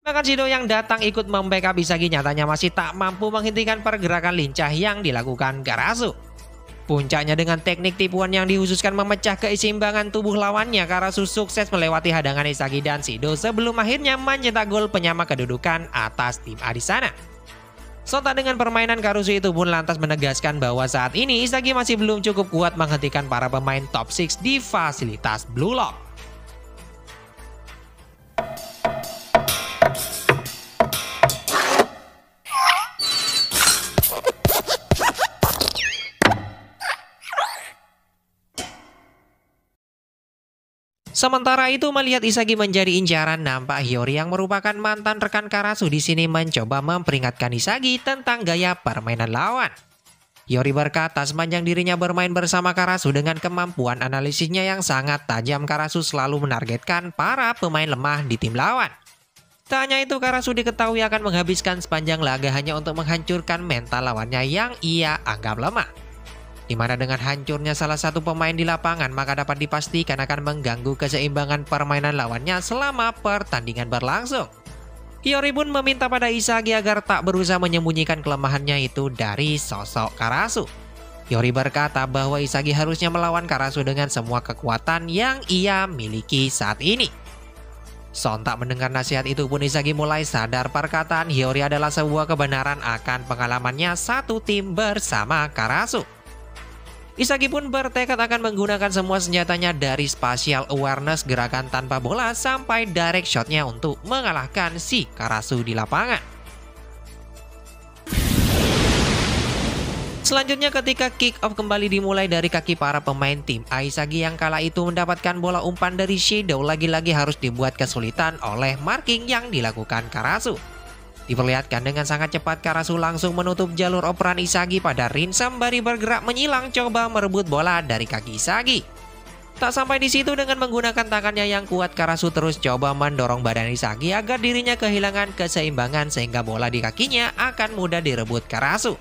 Bahkan Shido yang datang ikut membackup Isagi nyatanya masih tak mampu menghentikan pergerakan lincah yang dilakukan Karasu. Puncaknya dengan teknik tipuan yang dikhususkan memecah keseimbangan tubuh lawannya, Karasu sukses melewati hadangan Isagi dan Shido sebelum akhirnya mencetak gol penyama kedudukan atas tim A di sana. Sontak dengan permainan Karasu itu pun lantas menegaskan bahwa saat ini Isagi masih belum cukup kuat menghentikan para pemain top 6 di fasilitas Blue Lock. Sementara itu melihat Isagi menjadi incaran, nampak Hiyori yang merupakan mantan rekan Karasu di sini mencoba memperingatkan Isagi tentang gaya permainan lawan. Hiyori berkata sepanjang dirinya bermain bersama Karasu dengan kemampuan analisisnya yang sangat tajam, Karasu selalu menargetkan para pemain lemah di tim lawan. Tak hanya itu, Karasu diketahui akan menghabiskan sepanjang laga hanya untuk menghancurkan mental lawannya yang ia anggap lemah. Di mana dengan hancurnya salah satu pemain di lapangan, maka dapat dipastikan akan mengganggu keseimbangan permainan lawannya selama pertandingan berlangsung. Hiyori pun meminta pada Isagi agar tak berusaha menyembunyikan kelemahannya itu dari sosok Karasu. Hiyori berkata bahwa Isagi harusnya melawan Karasu dengan semua kekuatan yang ia miliki saat ini. Sontak mendengar nasihat itu pun Isagi mulai sadar perkataan Hiyori adalah sebuah kebenaran akan pengalamannya satu tim bersama Karasu. Isagi pun bertekad akan menggunakan semua senjatanya dari spatial awareness, gerakan tanpa bola sampai direct shotnya untuk mengalahkan si Karasu di lapangan. Selanjutnya ketika kick off kembali dimulai dari kaki para pemain tim A, Isagi yang kala itu mendapatkan bola umpan dari Shido lagi-lagi harus dibuat kesulitan oleh marking yang dilakukan Karasu. Diperlihatkan dengan sangat cepat Karasu langsung menutup jalur operan Isagi pada ring sembari bergerak menyilang coba merebut bola dari kaki Isagi. Tak sampai di situ, dengan menggunakan tangannya yang kuat Karasu terus coba mendorong badan Isagi agar dirinya kehilangan keseimbangan sehingga bola di kakinya akan mudah direbut Karasu.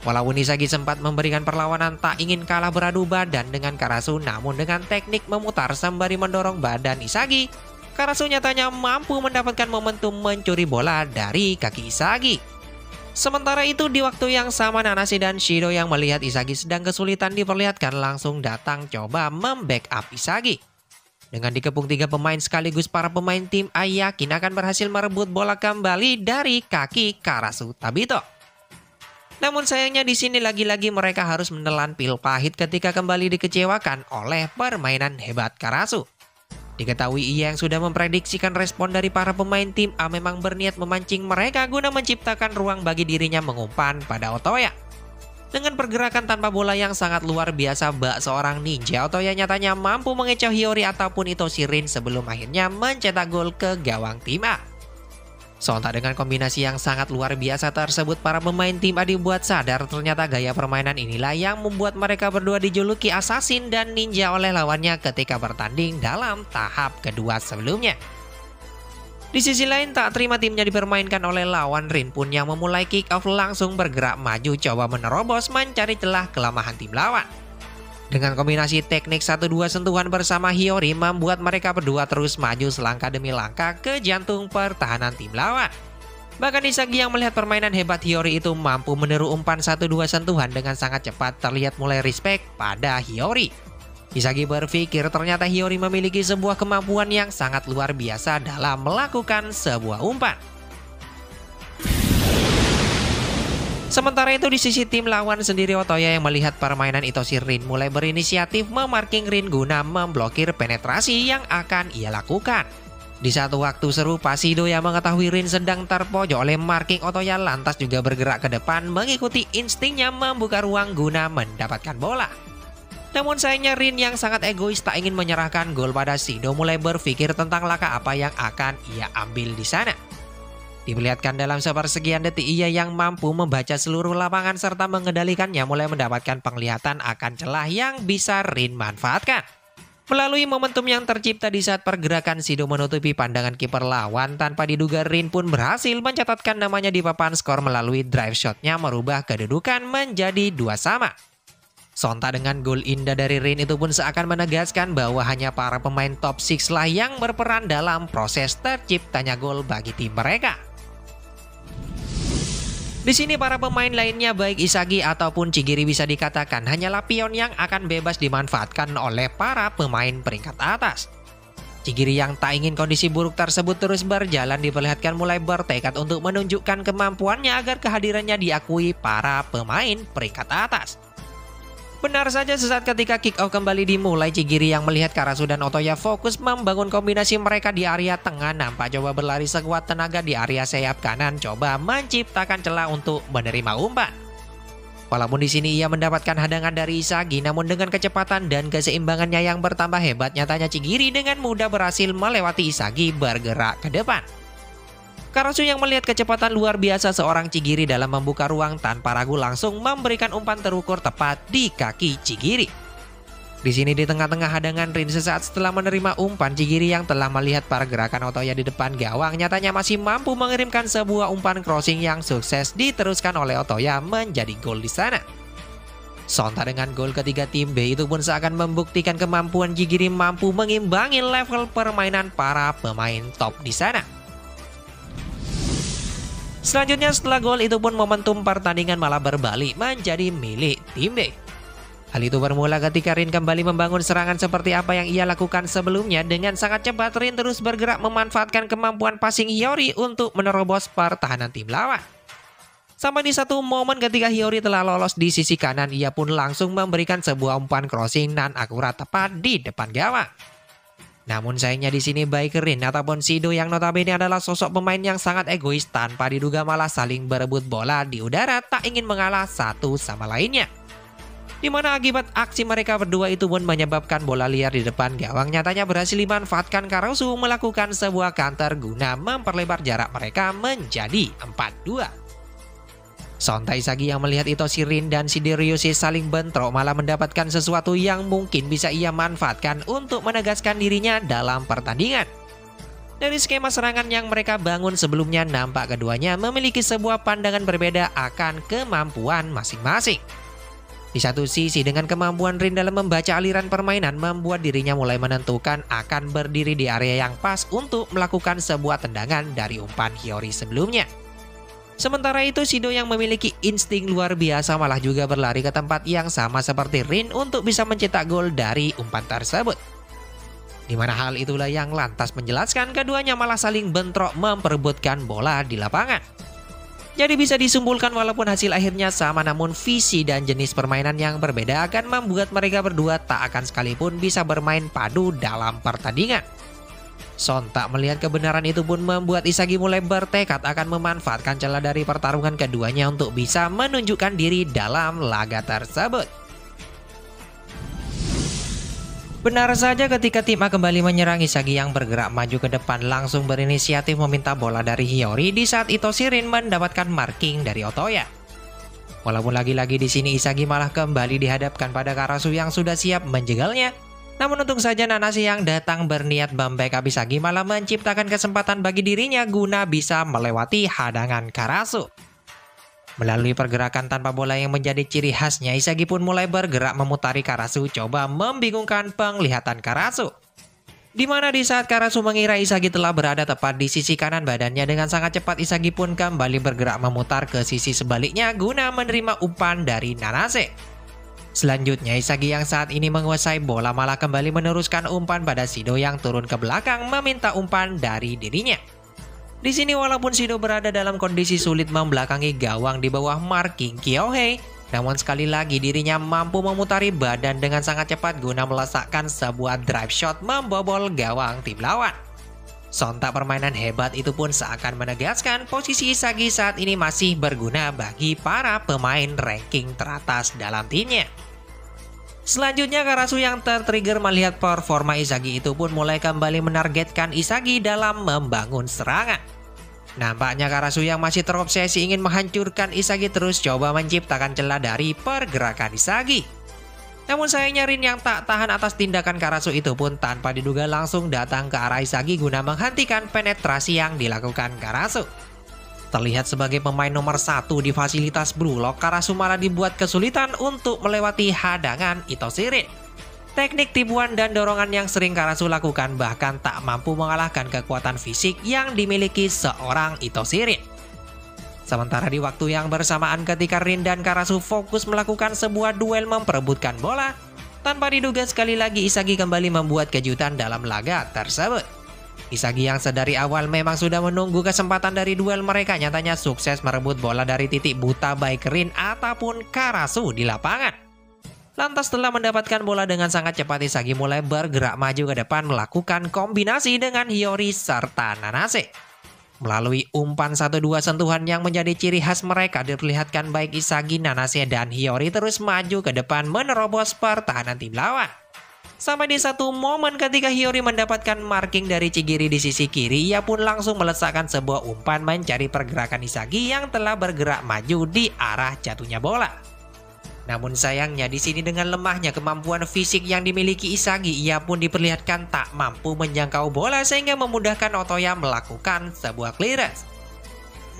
Walaupun Isagi sempat memberikan perlawanan tak ingin kalah beradu badan dengan Karasu, namun dengan teknik memutar sembari mendorong badan Isagi, Karasu nyatanya mampu mendapatkan momentum mencuri bola dari kaki Isagi. Sementara itu di waktu yang sama Nanashi dan Shido yang melihat Isagi sedang kesulitan diperlihatkan langsung datang coba membackup Isagi. Dengan dikepung 3 pemain sekaligus, para pemain tim A yakin akan berhasil merebut bola kembali dari kaki Karasu Tabito. Namun sayangnya di sini lagi-lagi mereka harus menelan pil pahit ketika kembali dikecewakan oleh permainan hebat Karasu. Diketahui ia yang sudah memprediksikan respon dari para pemain tim A memang berniat memancing mereka guna menciptakan ruang bagi dirinya mengumpan pada Otoya. Dengan pergerakan tanpa bola yang sangat luar biasa bak seorang ninja, Otoya nyatanya mampu mengecoh Hiyori ataupun Itoshi Rin sebelum akhirnya mencetak gol ke gawang tim A. Sontak dengan kombinasi yang sangat luar biasa tersebut, para pemain tim A dibuat sadar ternyata gaya permainan inilah yang membuat mereka berdua dijuluki assassin dan ninja oleh lawannya ketika bertanding dalam tahap kedua sebelumnya. Di sisi lain, tak terima timnya dipermainkan oleh lawan, Rin pun yang memulai kick off langsung bergerak maju coba menerobos mencari celah kelemahan tim lawan. Dengan kombinasi teknik 1-2 sentuhan bersama Hiyori membuat mereka berdua terus maju selangkah demi langkah ke jantung pertahanan tim lawan. Bahkan Isagi yang melihat permainan hebat Hiyori itu mampu meniru umpan 1-2 sentuhan dengan sangat cepat terlihat mulai respect pada Hiyori. Isagi berpikir ternyata Hiyori memiliki sebuah kemampuan yang sangat luar biasa dalam melakukan sebuah umpan. Sementara itu di sisi tim lawan sendiri, Otoya yang melihat permainan Itoshi Rin mulai berinisiatif memarking Rin guna memblokir penetrasi yang akan ia lakukan. Di satu waktu serupa, Shido yang mengetahui Rin sedang terpojok oleh marking Otoya lantas juga bergerak ke depan mengikuti instingnya membuka ruang guna mendapatkan bola. Namun sayangnya Rin yang sangat egois tak ingin menyerahkan gol pada Shido mulai berpikir tentang langkah apa yang akan ia ambil di sana. Diperlihatkan dalam sepersekian detik ia yang mampu membaca seluruh lapangan serta mengendalikannya mulai mendapatkan penglihatan akan celah yang bisa Rin manfaatkan. Melalui momentum yang tercipta di saat pergerakan Shido menutupi pandangan kiper lawan, tanpa diduga Rin pun berhasil mencatatkan namanya di papan skor melalui drive shotnya merubah kedudukan menjadi 2 sama. Sontak dengan gol indah dari Rin itu pun seakan menegaskan bahwa hanya para pemain top 6 lah yang berperan dalam proses terciptanya gol bagi tim mereka. Di sini para pemain lainnya baik Isagi ataupun Chigiri bisa dikatakan hanyalah pion yang akan bebas dimanfaatkan oleh para pemain peringkat atas. Chigiri yang tak ingin kondisi buruk tersebut terus berjalan diperlihatkan mulai bertekad untuk menunjukkan kemampuannya agar kehadirannya diakui para pemain peringkat atas. Benar saja sesaat ketika kick off kembali dimulai, Chigiri yang melihat Karasu dan Otoya fokus membangun kombinasi mereka di area tengah nampak coba berlari sekuat tenaga di area sayap kanan coba menciptakan celah untuk menerima umpan. Walaupun di sini ia mendapatkan hadangan dari Isagi, namun dengan kecepatan dan keseimbangannya yang bertambah hebat, nyatanya Chigiri dengan mudah berhasil melewati Isagi bergerak ke depan. Karasu yang melihat kecepatan luar biasa seorang Chigiri dalam membuka ruang tanpa ragu langsung memberikan umpan terukur tepat di kaki Chigiri. Di sini di tengah-tengah hadangan Rin sesaat setelah menerima umpan, Chigiri yang telah melihat pergerakan Otoya di depan gawang nyatanya masih mampu mengirimkan sebuah umpan crossing yang sukses diteruskan oleh Otoya menjadi gol di sana. Sontak dengan gol ketiga tim B itu pun seakan membuktikan kemampuan Chigiri mampu mengimbangi level permainan para pemain top di sana. Selanjutnya setelah gol itu pun momentum pertandingan malah berbalik menjadi milik tim B. Hal itu bermula ketika Rin kembali membangun serangan seperti apa yang ia lakukan sebelumnya. Dengan sangat cepat Rin terus bergerak memanfaatkan kemampuan passing Hiyori untuk menerobos pertahanan tim lawan. Sampai di satu momen ketika Hiyori telah lolos di sisi kanan, ia pun langsung memberikan sebuah umpan crossing nan akurat tepat di depan gawang. Namun sayangnya di sini baik Rin ataupun Shido yang notabene adalah sosok pemain yang sangat egois tanpa diduga malah saling berebut bola di udara tak ingin mengalah satu sama lainnya. Di mana akibat aksi mereka berdua itu pun menyebabkan bola liar di depan gawang nyatanya berhasil dimanfaatkan Karasu melakukan sebuah counter guna memperlebar jarak mereka menjadi 4-2. Sontak Isagi yang melihat Itoshi Rin dan Shideryushi saling bentrok malah mendapatkan sesuatu yang mungkin bisa ia manfaatkan untuk menegaskan dirinya dalam pertandingan. Dari skema serangan yang mereka bangun sebelumnya nampak keduanya memiliki sebuah pandangan berbeda akan kemampuan masing-masing. Di satu sisi dengan kemampuan Rin dalam membaca aliran permainan membuat dirinya mulai menentukan akan berdiri di area yang pas untuk melakukan sebuah tendangan dari umpan Hiyori sebelumnya. Sementara itu Shido yang memiliki insting luar biasa malah juga berlari ke tempat yang sama seperti Rin untuk bisa mencetak gol dari umpan tersebut. Di mana hal itulah yang lantas menjelaskan keduanya malah saling bentrok memperebutkan bola di lapangan. Jadi bisa disimpulkan walaupun hasil akhirnya sama namun visi dan jenis permainan yang berbeda akan membuat mereka berdua tak akan sekalipun bisa bermain padu dalam pertandingan. Sontak melihat kebenaran itu pun membuat Isagi mulai bertekad akan memanfaatkan celah dari pertarungan keduanya untuk bisa menunjukkan diri dalam laga tersebut. Benar saja ketika tim A kembali menyerang, Isagi yang bergerak maju ke depan langsung berinisiatif meminta bola dari Hiyori di saat Itoshi Rin mendapatkan marking dari Otoya. Walaupun lagi-lagi di sini Isagi malah kembali dihadapkan pada Karasu yang sudah siap menjegalnya. Namun untung saja Nanashi yang datang berniat membackup Isagi malah menciptakan kesempatan bagi dirinya guna bisa melewati hadangan Karasu. Melalui pergerakan tanpa bola yang menjadi ciri khasnya, Isagi pun mulai bergerak memutari Karasu coba membingungkan penglihatan Karasu. Di mana di saat Karasu mengira Isagi telah berada tepat di sisi kanan badannya, dengan sangat cepat Isagi pun kembali bergerak memutar ke sisi sebaliknya guna menerima umpan dari Nanashi. Selanjutnya Isagi yang saat ini menguasai bola malah kembali meneruskan umpan pada Shido yang turun ke belakang meminta umpan dari dirinya. Di sini walaupun Shido berada dalam kondisi sulit membelakangi gawang di bawah marking Kyohei, namun sekali lagi dirinya mampu memutari badan dengan sangat cepat guna melesakkan sebuah drive shot membobol gawang tim lawan. Sontak permainan hebat itu pun seakan menegaskan posisi Isagi saat ini masih berguna bagi para pemain ranking teratas dalam timnya. Selanjutnya Karasu yang tertrigger melihat performa Isagi itu pun mulai kembali menargetkan Isagi dalam membangun serangan. Nampaknya Karasu yang masih terobsesi ingin menghancurkan Isagi terus coba menciptakan celah dari pergerakan Isagi. Namun sayangnya Rin yang tak tahan atas tindakan Karasu itu pun tanpa diduga langsung datang ke arah Isagi guna menghentikan penetrasi yang dilakukan Karasu. Terlihat sebagai pemain nomor 1 di fasilitas Blue Lock, Karasu malah dibuat kesulitan untuk melewati hadangan Itoshirin. Teknik tipuan dan dorongan yang sering Karasu lakukan bahkan tak mampu mengalahkan kekuatan fisik yang dimiliki seorang Itoshirin. Sementara di waktu yang bersamaan ketika Rin dan Karasu fokus melakukan sebuah duel memperebutkan bola, tanpa diduga sekali lagi Isagi kembali membuat kejutan dalam laga tersebut. Isagi yang sedari awal memang sudah menunggu kesempatan dari duel mereka nyatanya sukses merebut bola dari titik buta baik Rin ataupun Karasu di lapangan. Lantas setelah mendapatkan bola dengan sangat cepat, Isagi mulai bergerak maju ke depan melakukan kombinasi dengan Hiyori serta Nanase. Melalui umpan 1-2 sentuhan yang menjadi ciri khas mereka diperlihatkan baik Isagi, Nanase, dan Hiyori terus maju ke depan menerobos pertahanan tim lawan. Sampai di satu momen ketika Hiyori mendapatkan marking dari Chigiri di sisi kiri, ia pun langsung meletakkan sebuah umpan mencari pergerakan Isagi yang telah bergerak maju di arah jatuhnya bola. Namun sayangnya di sini dengan lemahnya kemampuan fisik yang dimiliki Isagi, ia pun diperlihatkan tak mampu menjangkau bola sehingga memudahkan Otoya melakukan sebuah clearance.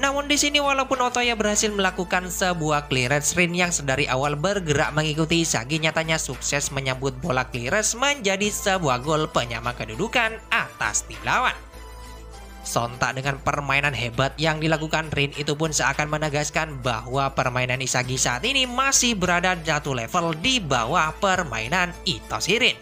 Namun di sini walaupun Otoya berhasil melakukan sebuah clearance, Rin yang sedari awal bergerak mengikuti Isagi nyatanya sukses menyambut bola clearance menjadi sebuah gol penyama kedudukan atas tim lawan. Sontak dengan permainan hebat yang dilakukan Rin itu pun seakan menegaskan bahwa permainan Isagi saat ini masih berada satu level di bawah permainan Itoshirin.